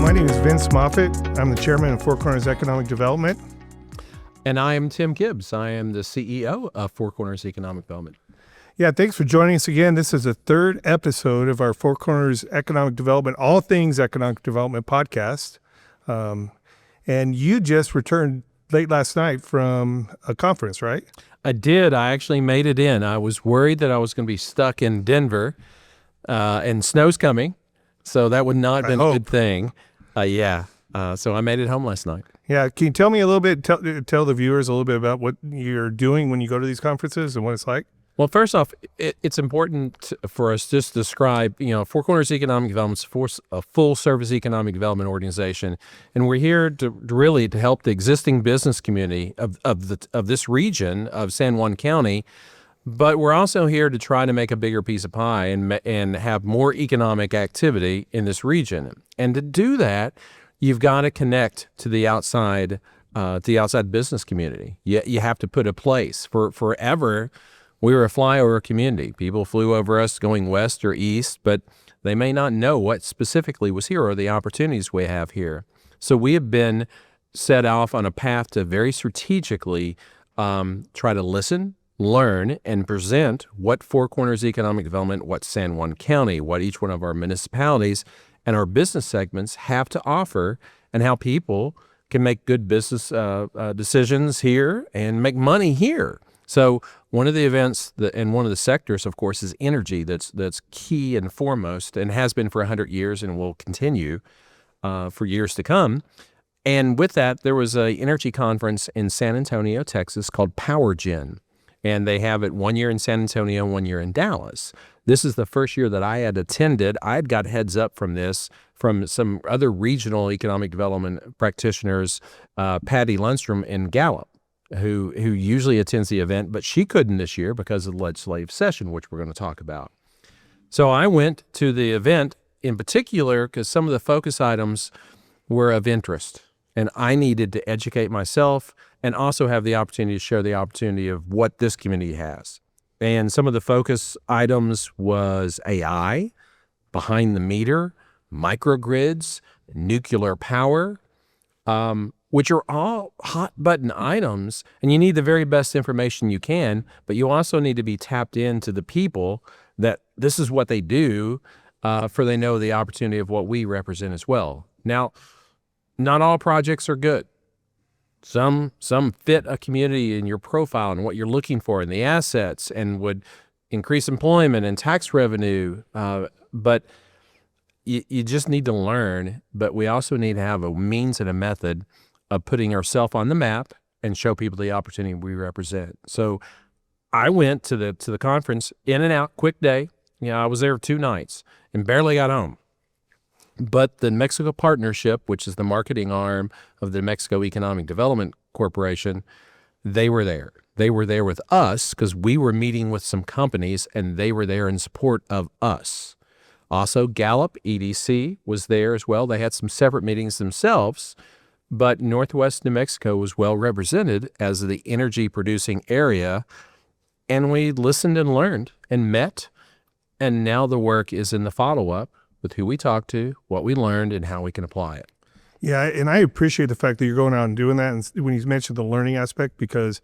My name is Vince Moffitt. I'm the chairman of Four Corners Economic Development. And I am Tim Gibbs. I am the CEO of Four Corners Economic Development. Yeah, thanks for joining us again. This is the third episode of our Four Corners Economic Development, all things economic development podcast. And you just returned late last night from a conference, right? I did. I actually made it in. I was worried that I was going to be stuck in Denver, and snow's coming, so that would not have been a good thing. So I made it home last night. Yeah, can you tell me a little bit, tell the viewers a little bit about what you're doing when you go to these conferences and what it's like? Well, first off, it's important for us just to describe, Four Corners Economic Development is a full-service economic development organization, and we're here to help the existing business community of this region of San Juan County, but we're also here to try to make a bigger piece of pie and have more economic activity in this region. And to do that, you've got to connect to the outside business community. You have to put a place. Forever, we were a flyover community. People flew over us going west or east, but they may not know what specifically was here or the opportunities we have here. So we have been set off on a path to very strategically try to listen, learn, and present what Four Corners Economic Development, what San Juan County, what each one of our municipalities and our business segments have to offer, and how people can make good business decisions here and make money here. So one of the events and one of the sectors, of course, is energy. That's key and foremost, and has been for 100 years and will continue for years to come. And with that, there was an energy conference in San Antonio, Texas, called PowerGen. And they have it 1 year in San Antonio, 1 year in Dallas. This is the first year that I had attended. I had got heads up from this from some other regional economic development practitioners, Patty Lundstrom in Gallup, who usually attends the event, but she couldn't this year because of the legislative session, which we're going to talk about. So I went to the event in particular because some of the focus items were of interest, and I needed to educate myself and also have the opportunity to share the opportunity of what this community has. And some of the focus items was AI, behind the meter, microgrids, nuclear power, which are all hot button items, and you need the very best information you can, but you also need to be tapped into the people that this is what they do, for they know the opportunity of what we represent as well. Now, not all projects are good. Some fit a community in your profile and what you're looking for and the assets and would increase employment and tax revenue, but you just need to learn, but we also need to have a means and a method of putting ourselves on the map and show people the opportunity we represent. So I went to the conference, in and out, quick day. I was there 2 nights and barely got home. But the Mexico Partnership, which is the marketing arm of the Mexico Economic Development Corporation, they were there. They were there with us because we were meeting with some companies, and they were there in support of us. Also, Gallup EDC was there as well. They had some separate meetings themselves, but Northwest New Mexico was well represented as the energy producing area, and we listened and learned and met, and now the work is in the follow-up with who we talked to, what we learned, and how we can apply it. Yeah, and I appreciate the fact that you're going out and doing that, and when you mentioned the learning aspect, because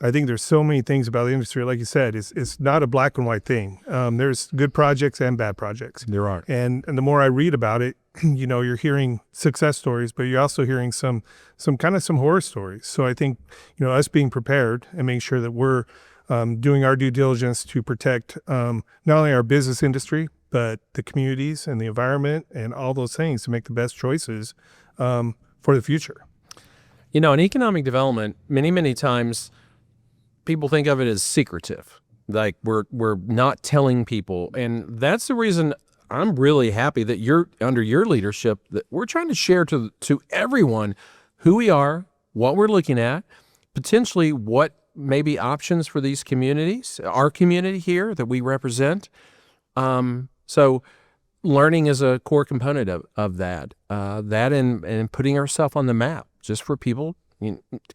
I think there's so many things about the industry. Like you said, it's not a black and white thing. There's good projects and bad projects. There are. And the more I read about it, you're hearing success stories, but you're also hearing some horror stories. So I think, us being prepared and making sure that we're doing our due diligence to protect not only our business industry, but the communities and the environment and all those things to make the best choices for the future. In economic development, many times people think of it as secretive, like we're not telling people. And that's the reason I'm really happy that you're under your leadership, that we're trying to share to everyone who we are, what we're looking at, potentially what may be options for these communities, our community here that we represent. So learning is a core component of that. That and putting ourselves on the map, just for people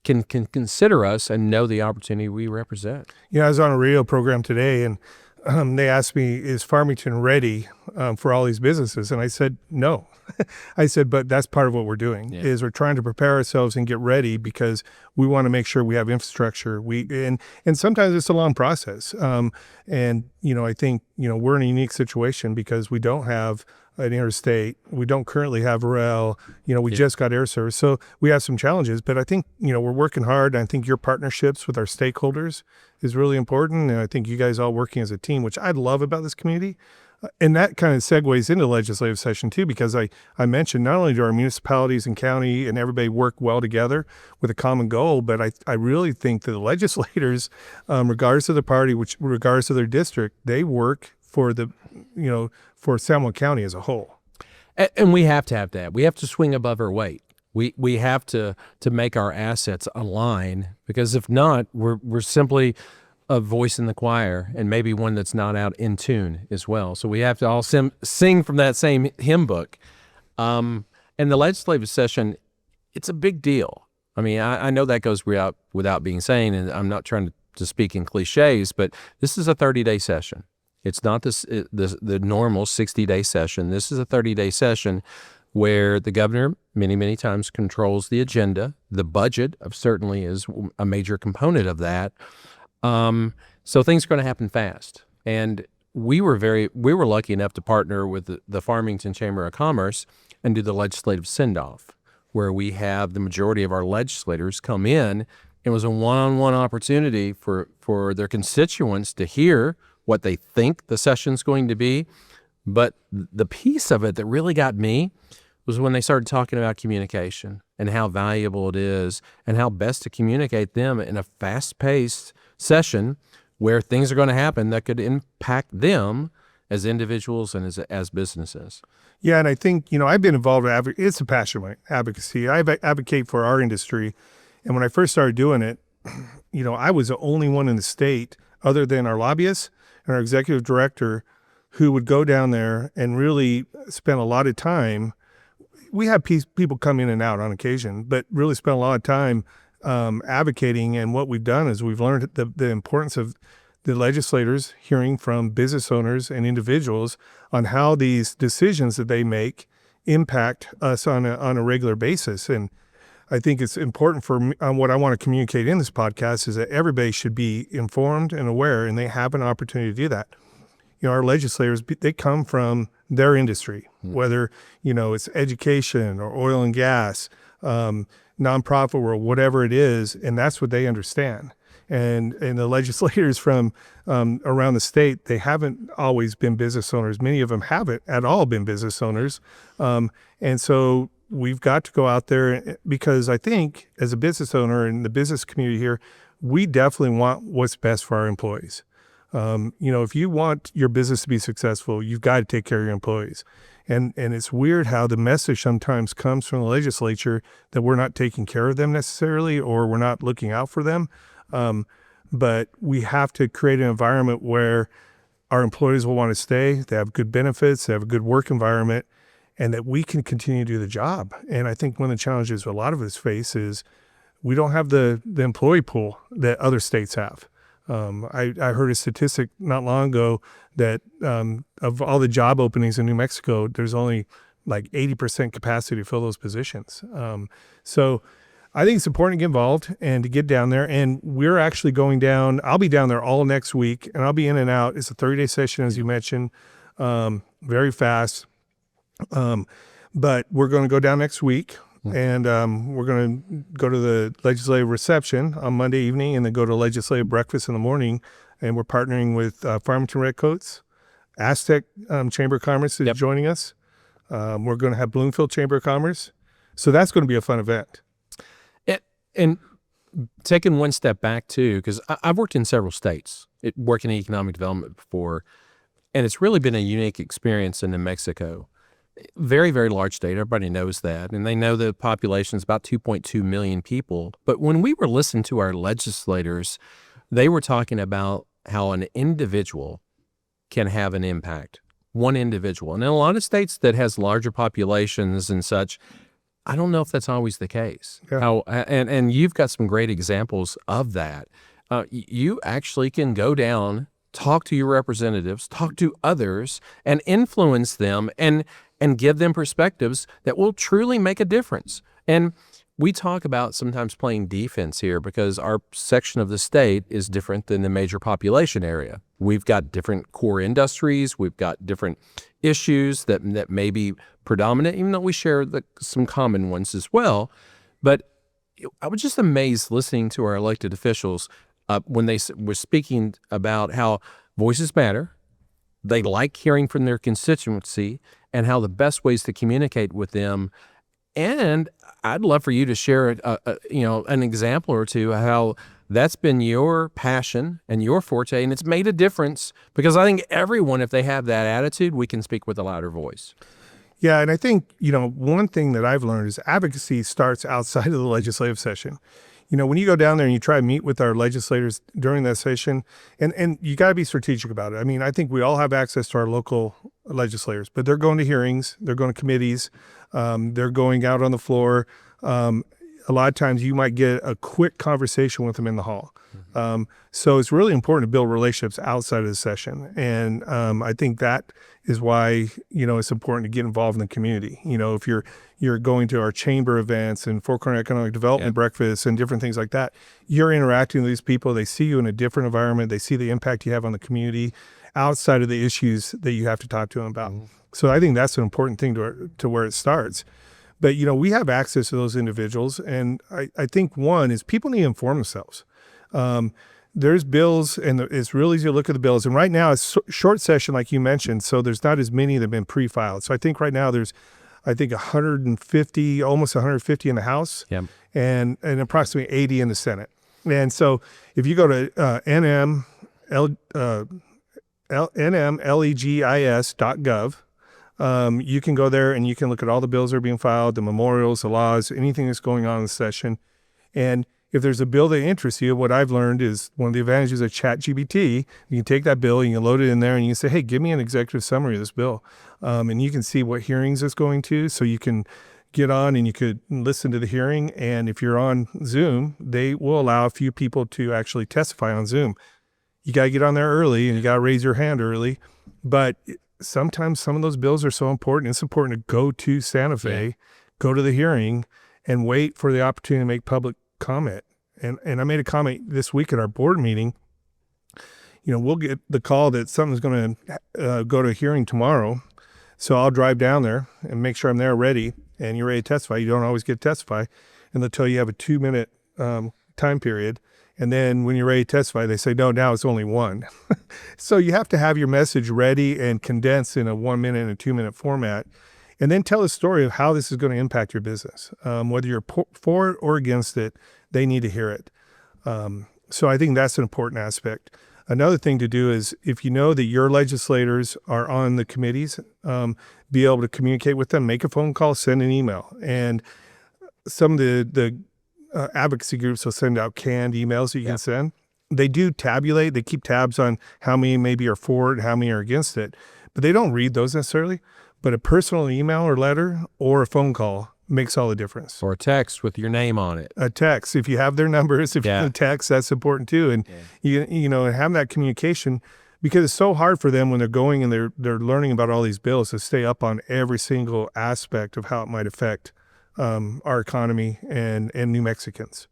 can consider us and know the opportunity we represent. I was on a radio program today, and they asked me, is Farmington ready for all these businesses? And I said, no. I said, but that's part of what we're doing is we're trying to prepare ourselves and get ready because we want to make sure we have infrastructure. And sometimes it's a long process. And, I think, we're in a unique situation because we don't have an interstate. We don't currently have rail. We just got air service. So we have some challenges, but I think, we're working hard. I think your partnerships with our stakeholders is really important. And I think you guys all working as a team, which I love about this community. And that kind of segues into legislative session too, because I mentioned not only do our municipalities and county and everybody work well together with a common goal, but I really think that the legislators, regardless of the party, regardless of their district, they work for for San Juan County as a whole. And we have to have that. We have to swing above our weight. We have to make our assets align, because if not, we're simply a voice in the choir, and maybe one that's not out in tune as well. So we have to all sing from that same hymn book. And the legislative session, it's a big deal. I mean, I know that goes without being saying, and I'm not trying to speak in cliches, but this is a 30-day session. It's not the normal 60-day session. This is a 30-day session where the governor many, many times controls the agenda. The budget certainly is a major component of that. So things are going to happen fast. And we were lucky enough to partner with the Farmington Chamber of Commerce and do the legislative send-off, where we have the majority of our legislators come in. It was a one-on-one opportunity for their constituents to hear what they think the session's going to be. But the piece of it that really got me was when they started talking about communication and how valuable it is and how best to communicate them in a fast-paced session where things are going to happen that could impact them as individuals and as businesses. Yeah, and I think, I've been involved with it's a passion of advocacy. I advocate for our industry. And when I first started doing it, I was the only one in the state, other than our lobbyists and our executive director, who would go down there and really spend a lot of time. We have people come in and out on occasion, but really spend a lot of time advocating. And what we've done is we've learned the importance of the legislators hearing from business owners and individuals on how these decisions that they make impact us on a regular basis. And I think it's important for me, what I want to communicate in this podcast is that everybody should be informed and aware, and they have an opportunity to do that. Our legislators, they come from their industry, whether, it's education or oil and gas, nonprofit world, whatever it is, and that's what they understand. And the legislators from around the state, they haven't always been business owners. Many of them haven't at all been business owners. And so we've got to go out there, because I think as a business owner in the business community here, we definitely want what's best for our employees. If you want your business to be successful, you've got to take care of your employees. And it's weird how the message sometimes comes from the legislature that we're not taking care of them necessarily, or we're not looking out for them. But we have to create an environment where our employees will want to stay, they have good benefits, they have a good work environment, and that we can continue to do the job. And I think one of the challenges a lot of us face is we don't have the employee pool that other states have. I heard a statistic not long ago that of all the job openings in New Mexico, there's only like 80% capacity to fill those positions. So I think it's important to get involved and to get down there. And we're actually going down. I'll be down there all next week, and I'll be in and out. It's a 30-day session, as you mentioned, very fast. But we're going to go down next week. And we're going to go to the legislative reception on Monday evening, and then go to legislative breakfast in the morning. And we're partnering with Farmington Redcoats, Aztec Chamber of Commerce is joining us. We're going to have Bloomfield Chamber of Commerce. So that's going to be a fun event. And taking one step back too, because I've worked in several states, working in economic development before, and it's really been a unique experience in New Mexico. Very, very large state. Everybody knows that. And they know the population is about 2.2 million people. But when we were listening to our legislators, they were talking about how an individual can have an impact. One individual. And in a lot of states that has larger populations and such, I don't know if that's always the case. Yeah. And you've got some great examples of that. You actually can go down talk to your representatives, talk to others, and influence them and give them perspectives that will truly make a difference. And we talk about sometimes playing defense here because our section of the state is different than the major population area. We've got different core industries. We've got different issues that may be predominant, even though we share some common ones as well. But I was just amazed listening to our elected officials when they were speaking about how voices matter. They like hearing from their constituency and how the best ways to communicate with them. And I'd love for you to share an example or two of how that's been your passion and your forte, and it's made a difference, because I think everyone, if they have that attitude, we can speak with a louder voice. Yeah, and I think, one thing that I've learned is advocacy starts outside of the legislative session. When you go down there and you try to meet with our legislators during that session, and you got to be strategic about it. I mean, I think we all have access to our local legislators, but they're going to hearings, they're going to committees, they're going out on the floor. A lot of times you might get a quick conversation with them in the hall. So it's really important to build relationships outside of the session. And I think that is why, it's important to get involved in the community. If you're going to our chamber events and Four Corner Economic Development breakfasts and different things like that, you're interacting with these people. They see you in a different environment. They see the impact you have on the community outside of the issues that you have to talk to them about. So I think that's an important thing to where it starts. But, we have access to those individuals. And I think one is people need to inform themselves. There's bills, and it's real easy to look at the bills. And right now it's short session, like you mentioned, so there's not as many that have been pre-filed. So I think right now there's, 150, almost 150 in the House, and approximately 80 in the Senate. And so if you go to nmlegis.gov, you can go there and you can look at all the bills that are being filed, the memorials, the laws, anything that's going on in the session. And if there's a bill that interests you, what I've learned is one of the advantages of ChatGPT, you can take that bill and you can load it in there and you can say, hey, give me an executive summary of this bill. And you can see what hearings it's going to. So you can get on and you could listen to the hearing. And if you're on Zoom, they will allow a few people to actually testify on Zoom. You got to get on there early and you got to raise your hand early. But sometimes some of those bills are so important. It's important to go to Santa Fe, go to the hearing, and wait for the opportunity to make public comment. And I made a comment this week at our board meeting. We'll get the call that something's going to go to a hearing tomorrow. So I'll drive down there and make sure I'm there ready, and you're ready to testify. You don't always get to testify, and they'll tell you have a 2-minute time period. And then when you're ready to testify, they say, no, now it's only 1. So you have to have your message ready and condensed in a 1-minute and a 2-minute format. And then tell a story of how this is going to impact your business. Whether you're for it or against it, they need to hear it. So I think that's an important aspect. Another thing to do is, if you know that your legislators are on the committees, be able to communicate with them, make a phone call, send an email. And some of the advocacy groups will send out canned emails that you can send. They do tabulate. They keep tabs on how many maybe are for it, how many are against it. But they don't read those necessarily. But a personal email or letter or a phone call makes all the difference. Or a text with your name on it. A text, if you have their numbers, if you can text, that's important too. And you have that communication, because it's so hard for them when they're going and they're learning about all these bills to stay up on every single aspect of how it might affect our economy and New Mexicans.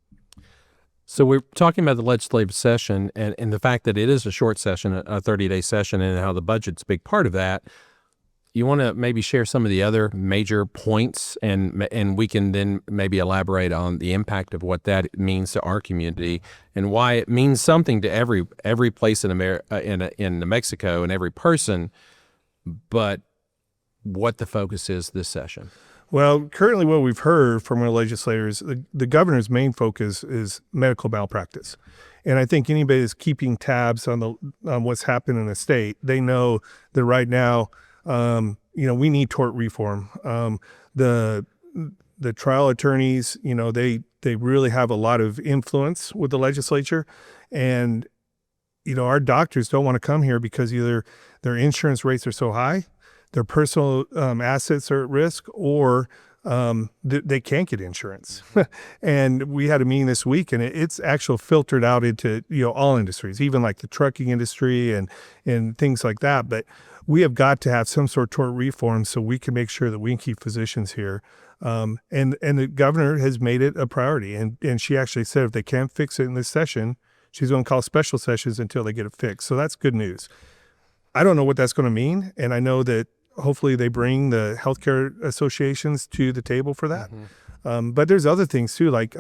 So we're talking about the legislative session and the fact that it is a short session, a 30-day session, and how the budget's a big part of that. You want to maybe share some of the other major points, and we can then maybe elaborate on the impact of what that means to our community and why it means something to every place in in New Mexico and every person, but what the focus is this session. Well, currently what we've heard from our legislators, the governor's main focus is medical malpractice. And I think anybody that's keeping tabs on what's happening in the state, they know that right now, we need tort reform. The trial attorneys, they really have a lot of influence with the legislature, and our doctors don't want to come here because either their insurance rates are so high, their personal assets are at risk, or they can't get insurance. And we had a meeting this week, and it's actually filtered out into, all industries, even like the trucking industry and things like that. But we have got to have some sort of tort reform so we can make sure that we can keep physicians here. And the governor has made it a priority. And she actually said if they can't fix it in this session, she's going to call special sessions until they get it fixed. So that's good news. I don't know what that's going to mean. And I know that hopefully they bring the healthcare associations to the table for that. But there's other things too, like,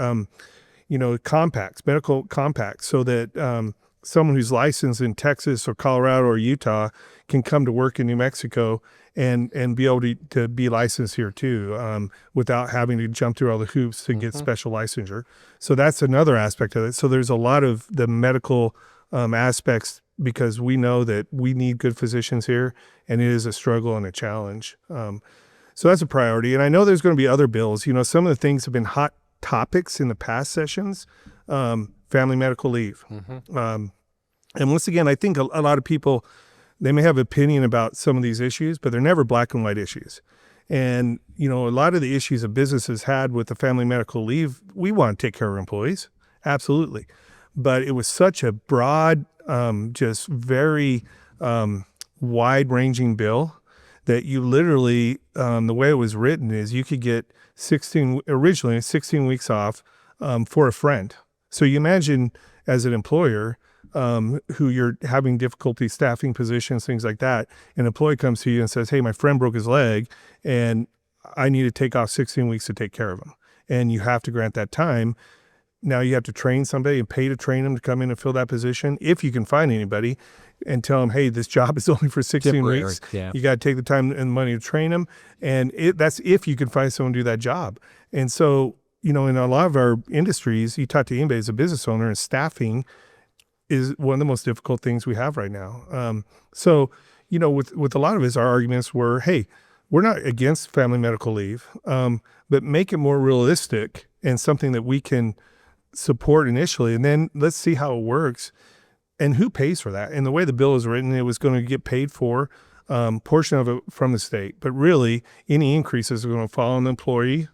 compacts, medical compacts, so that someone who's licensed in Texas or Colorado or Utah can come to work in New Mexico and be able to be licensed here too, without having to jump through all the hoops to get special licensure. So that's another aspect of it. So there's a lot of the medical aspects, because we know that we need good physicians here, and it is a struggle and a challenge. So that's a priority. And I know there's going to be other bills. Some of the things have been hot topics in the past sessions, family medical leave. And once again, I think a lot of people, they may have opinion about some of these issues, but they're never black and white issues. And, a lot of the issues that businesses had with the family medical leave, we want to take care of our employees. Absolutely. But it was such a broad, just very wide-ranging bill that you literally, the way it was written is you could get 16 weeks off for a friend. So you imagine as an employer who you're having difficulty staffing positions, things like that, an employee comes to you and says, hey, my friend broke his leg and I need to take off 16 weeks to take care of him. And you have to grant that time. Now you have to train somebody and pay to train them to come in and fill that position, if you can find anybody, and tell them, hey, this job is only for 16 weeks. Yeah. You got to take the time and money to train them. And that's if you can find someone to do that job. And so, in a lot of our industries, you talk to anybody as a business owner, and staffing is one of the most difficult things we have right now. So, with a lot of us, our arguments were, hey, we're not against family medical leave, but make it more realistic and something that we can support initially, and then let's see how it works and who pays for that. And the way the bill is written, it was going to get paid for, portion of it from the state, but really any increases are going to fall on the employee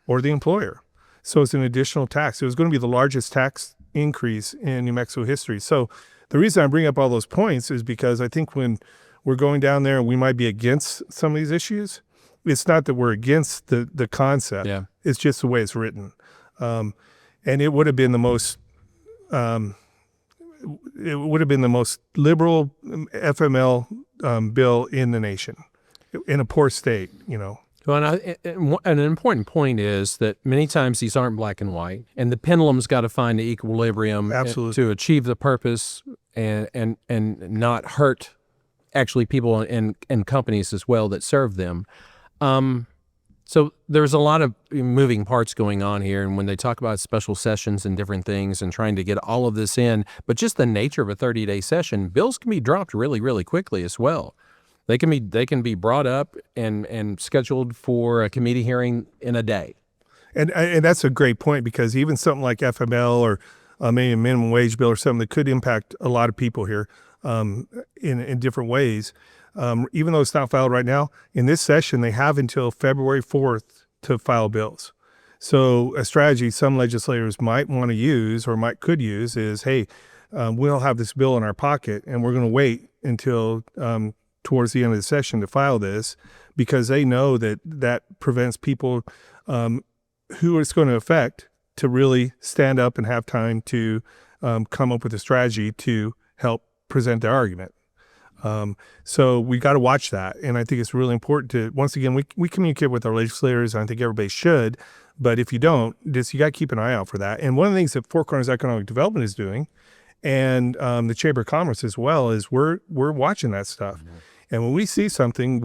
or the employer. So it's an additional tax. It was going to be the largest tax increase in New Mexico history. So the reason I bring up all those points is because I think when we're going down there and we might be against some of these issues, it's not that we're against the concept. It's just the way it's written. And it would have been the most liberal FML bill in the nation, in a poor state, Well, and an important point is that many times these aren't black and white, and the pendulum's got to find the equilibrium to achieve the purpose and not hurt actually people and companies as well that serve them. So there's a lot of moving parts going on here, and when they talk about special sessions and different things and trying to get all of this in, but just the nature of a 30-day session, bills can be dropped really, really quickly as well. They can be brought up and scheduled for a committee hearing in a day. And that's a great point, because even something like FML or maybe a minimum wage bill or something that could impact a lot of people here in different ways. Even though it's not filed right now, in this session, they have until February 4th to file bills. So a strategy some legislators might want to use or could use is, hey, we'll have this bill in our pocket and we're going to wait until towards the end of the session to file this, because they know that prevents people who it's going to affect to really stand up and have time to come up with a strategy to help present their argument. So we got to watch that. And I think it's really important to, once again, we communicate with our legislators, and I think everybody should, but if you don't, you got to keep an eye out for that. And one of the things that Four Corners Economic Development is doing, and the Chamber of Commerce as well, is we're watching that stuff. Mm-hmm. And when we see something,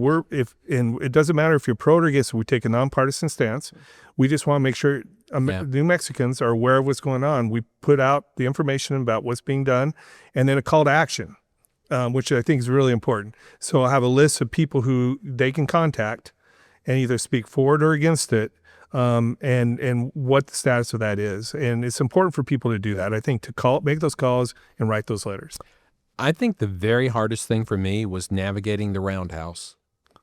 and it doesn't matter if you're pro or against, we take a nonpartisan stance. We just want to make sure New Mexicans are aware of what's going on. We put out the information about what's being done, and then a call to action, which I think is really important. So I'll have a list of people who they can contact and either speak for it or against it, and what the status of that is. And it's important for people to do that, I think, to make those calls and write those letters. I think the very hardest thing for me was navigating the Roundhouse.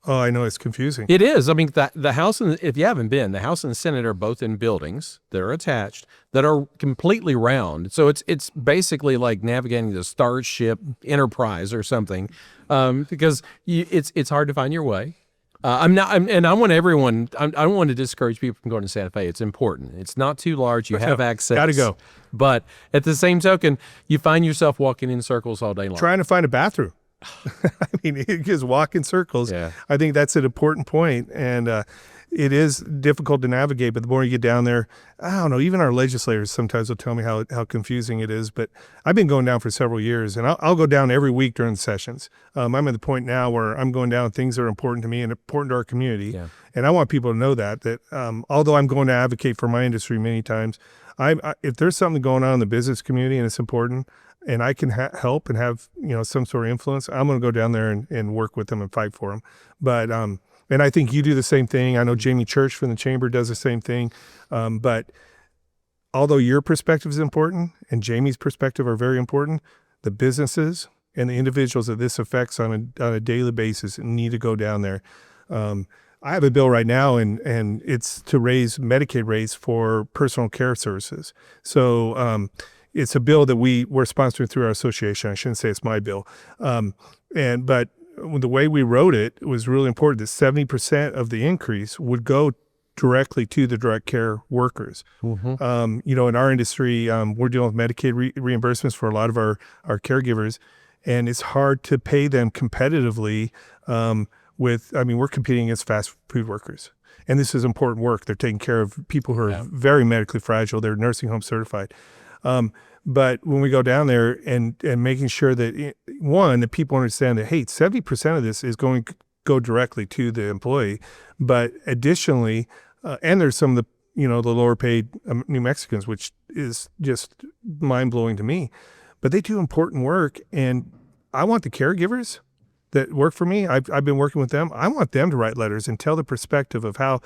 Oh, I know it's confusing. It is. I mean, the House and if you haven't been, the House and the Senate are both in buildings that are attached that are completely round. So it's basically like navigating the Starship Enterprise or something, because it's hard to find your way. And I want everyone. I don't want to discourage people from going to Santa Fe. It's important. It's not too large. You have access. Got to go. But at the same token, you find yourself walking in circles all day long. Trying to find a bathroom. I mean, it just walk in circles. Yeah. I think that's an important point, and it is difficult to navigate. But the more you get down there, I don't know. Even our legislators sometimes will tell me how confusing it is. But I've been going down for several years, and I'll go down every week during the sessions. I'm at the point now where I'm going down things that are important to me and important to our community. Yeah. And I want people to know that although I'm going to advocate for my industry many times, if there's something going on in the business community and it's important, and I can help and have some sort of influence, I'm going to go down there and work with them and fight for them. But and I think you do the same thing. I know Jamie Church from the Chamber does the same thing. But although your perspective is important and Jamie's perspective are very important, the businesses and the individuals that this affects on a daily basis need to go down there. I have a bill right now, and it's to raise Medicaid rates for personal care services. So it's a bill that we're sponsoring through our association. I shouldn't say it's my bill. But the way we wrote it was really important that 70% of the increase would go directly to the direct care workers. Mm-hmm. In our industry, we're dealing with Medicaid reimbursements for a lot of our caregivers, and it's hard to pay them competitively we're competing against fast food workers. And this is important work. They're taking care of people who are very medically fragile. They're nursing home certified. But when we go down there and making sure that, that people understand that, hey, 70% of this is going to go directly to the employee. But additionally, and there's some of the, the lower paid New Mexicans, which is just mind blowing to me. But they do important work. And I want the caregivers that work for me, I've been working with them. I want them to write letters and tell the perspective of how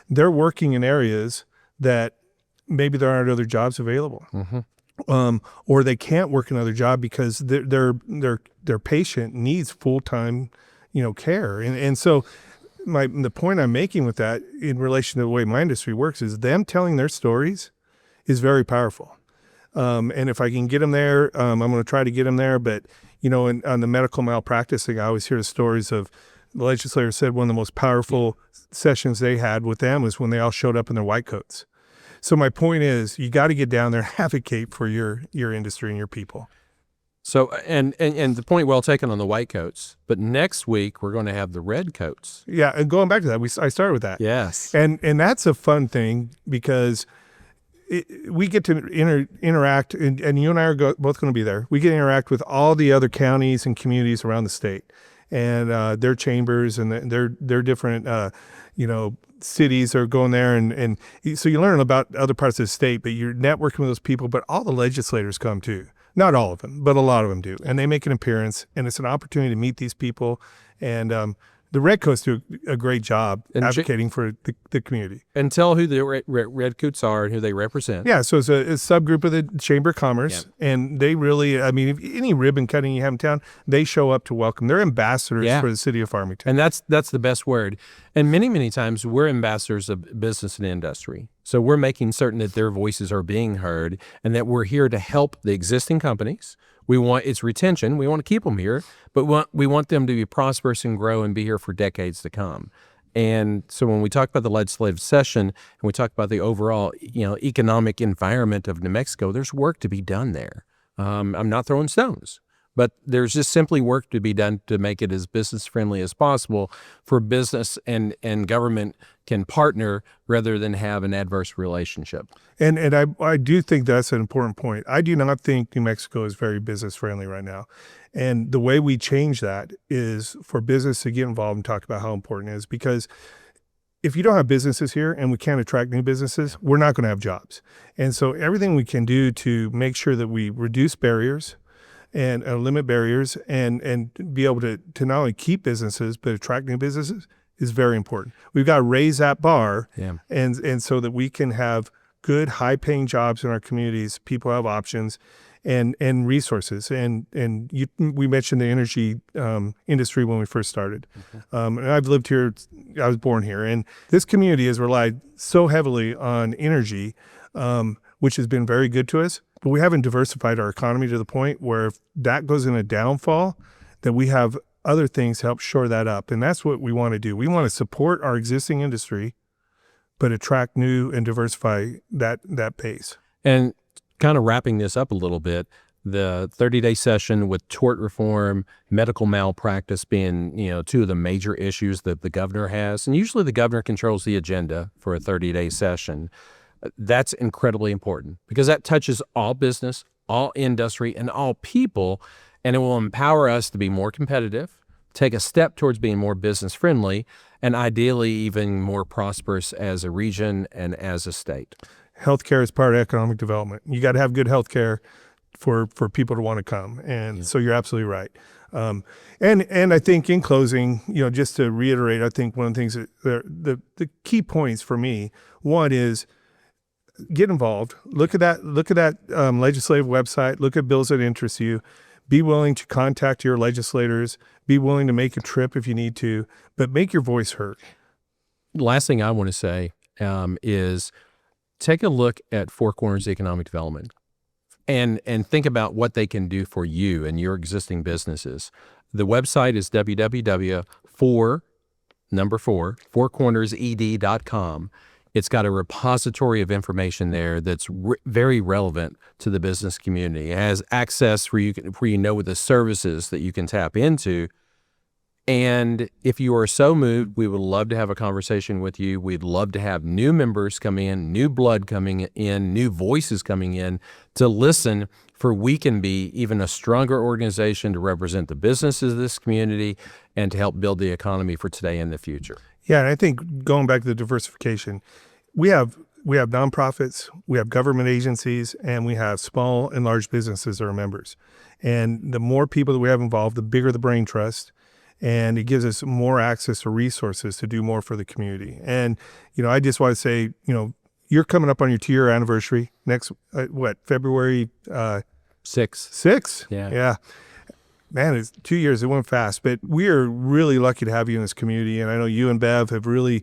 they're working in areas that maybe there aren't other jobs available. Mm-hmm. Or they can't work another job because their patient needs full-time, care. And so the point I'm making with that in relation to the way my industry works is them telling their stories is very powerful. And if I can get them there, I'm going to try to get them there. But, on the medical malpractice thing, I always hear the stories of the legislator said one of the most powerful sessions they had with them was when they all showed up in their white coats. So my point is, you got to get down there and advocate for your industry and your people. So, and the point well taken on the white coats, but next week we're going to have the red coats. Yeah, and going back to that, I started with that. Yes. And that's a fun thing because we get to interact, and you and I are both going to be there. We get to interact with all the other counties and communities around the state and their chambers and their different, cities are going there. And so you learn about other parts of the state, but you're networking with those people, but all the legislators come too. Not all of them, but a lot of them do. And they make an appearance, and it's an opportunity to meet these people. And the Redcoats do a great job advocating for the community. And tell who the Redcoats are and who they represent. Yeah, so it's a subgroup of the Chamber of Commerce, and they really, if any ribbon cutting you have in town, they show up to welcome. They're ambassadors for the city of Farmington. And that's the best word. And many, many times we're ambassadors of business and industry. So we're making certain that their voices are being heard and that we're here to help the existing companies. We want its retention. We want to keep them here, but we want them to be prosperous and grow and be here for decades to come. And so when we talk about the legislative session and we talk about the overall, economic environment of New Mexico, there's work to be done there. I'm not throwing stones, but there's just simply work to be done to make it as business friendly as possible for business and government can partner rather than have an adverse relationship. And I do think that's an important point. I do not think New Mexico is very business friendly right now. And the way we change that is for business to get involved and talk about how important it is, because if you don't have businesses here and we can't attract new businesses, we're not going to have jobs. And so everything we can do to make sure that we reduce barriers and limit barriers and be able to not only keep businesses but attract new businesses is very important. We've got to raise that bar, and so that we can have good, high-paying jobs in our communities. People have options, and resources. And we mentioned the energy industry when we first started. And I've lived here, I was born here, and this community has relied so heavily on energy, which has been very good to us. But we haven't diversified our economy to the point where if that goes in a downfall, that we have other things to help shore that up. And that's what we want to do. We want to support our existing industry, but attract new and diversify that pace. And kind of wrapping this up a little bit, the 30-day session with tort reform, medical malpractice being, two of the major issues that the governor has. And usually the governor controls the agenda for a 30-day session. That's incredibly important because that touches all business, all industry, and all people, and it will empower us to be more competitive, take a step towards being more business friendly, and ideally even more prosperous as a region and as a state. Healthcare is part of economic development. You got to have good healthcare for people to want to come, and so you're absolutely right. And I think in closing, just to reiterate, I think one of the things that the key points for me, one is get involved. Look at that legislative website. Look at bills that interest you. Be willing to contact your legislators. Be willing to make a trip if you need to, but make your voice heard. Last thing I want to say is take a look at Four Corners Economic Development and think about what they can do for you and your existing businesses. The website is www.fourcornersed.com. It's got a repository of information there that's very relevant to the business community. It has access where you know the services that you can tap into. And if you are so moved, we would love to have a conversation with you. We'd love to have new members come in, new blood coming in, new voices coming in to listen, for we can be even a stronger organization to represent the businesses of this community and to help build the economy for today and the future. Yeah, and I think going back to the diversification, we have nonprofits, we have government agencies, and we have small and large businesses that are members. And the more people that we have involved, the bigger the brain trust, and it gives us more access to resources to do more for the community. And, I just want to say, you're coming up on your 2-year anniversary next, February 6th. Yeah. Man, it's 2 years. It went fast, but we are really lucky to have you in this community. And I know you and Bev have really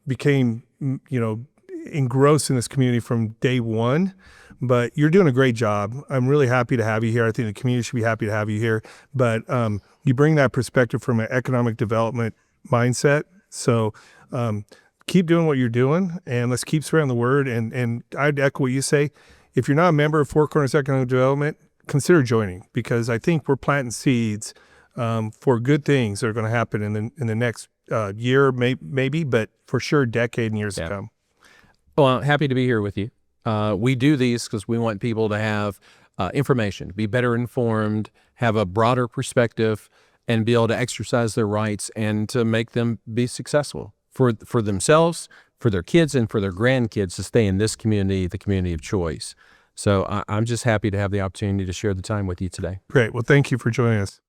became, engrossed in this community from day one, but you're doing a great job. I'm really happy to have you here. I think the community should be happy to have you here, but you bring that perspective from an economic development mindset. So keep doing what you're doing, and let's keep spreading the word. And I'd echo what you say. If you're not a member of Four Corners Economic Development, consider joining, because I think we're planting seeds for good things that are going to happen in the next year, maybe, but for sure, decade and years to come. Well, happy to be here with you. We do these because we want people to have information, be better informed, have a broader perspective, and be able to exercise their rights and to make them be successful for themselves, for their kids, and for their grandkids to stay in this community, the community of choice. So I'm just happy to have the opportunity to share the time with you today. Great. Well, thank you for joining us.